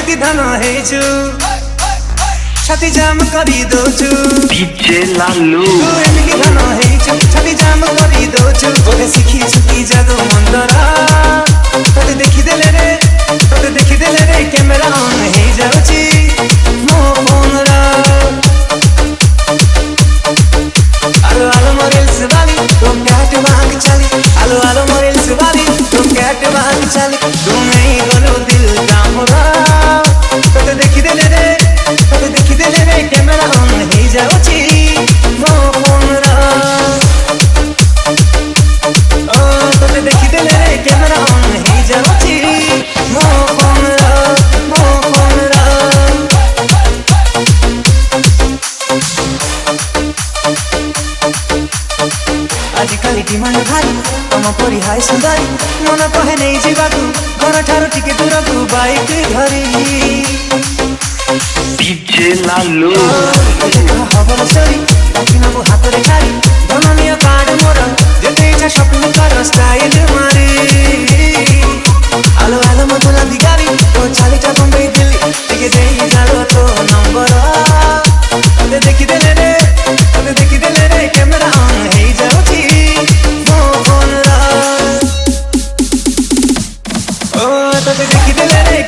ଏମିତି ଧନ ହେଇଛୁ ଛାତି ଜାମ କରି ଦଉଛୁ DJ ଲାଲୁ ତୁ ଏମିତି ଧନ ହେଇଛୁ ଛାତି ଜାମ କରି ଦଉଛୁ ତୋତେ ଶିଖିଛୁ କି ଯାଦୁ ମନ୍ଦର ତୋତେ ଦେଖିଦେଲେ ରେ କ୍ୟାମେରା ଅନ୍ ହେଇଯାଉଛି ମୋ ଫୋନର ଆଲୋ ଆଲୋ ମୋ ରିଲ୍ସ ବାଲି ତୋ କ୍ୟାଟ୍ ବାଙ୍କ ଚାଲି ଆଲୋ ଆଲୋ ମୋ ରିଲ୍ସ ବାଲି ତୋ କ୍ୟାଟ୍ ବାଙ୍କ ଚାଲି ତୁ ନେଇ ଗଲୁ ଦିଲ କାମରା ତୋତେ ଦେଖିଦେଲେ ରେ କ୍ୟାମେରା ଅନ୍ ହେଇଯାଉଛି ମୋ ଫୋନର ଓ ତୋତେ ଦେଖିଦେଲେ ରେ କ୍ୟାମେରା ଅନ୍ ହେଇଯାଉଛି ମୋ ଫୋନର आजिकाली डिमांड भारी तम परी हाय सुंदरी मन कहे नहीं जीवाकू घर ठारू टिके दूरकू बाइक धरी DJ लालू हबल स्टोरी नबू हाथ रे खारी धननीय कार्ड मोर जेते इच्छा शॉपिंग कर स्टाइल मारी आलो आलो मधुला भिखारी तो चालीटा बम्बई दिल्ली टिके देई जालो तो नंबर तोते देखिदेले रे कैमरा ऑन हेई जाउची मो फोनरा ओ तोते देखिदेले रे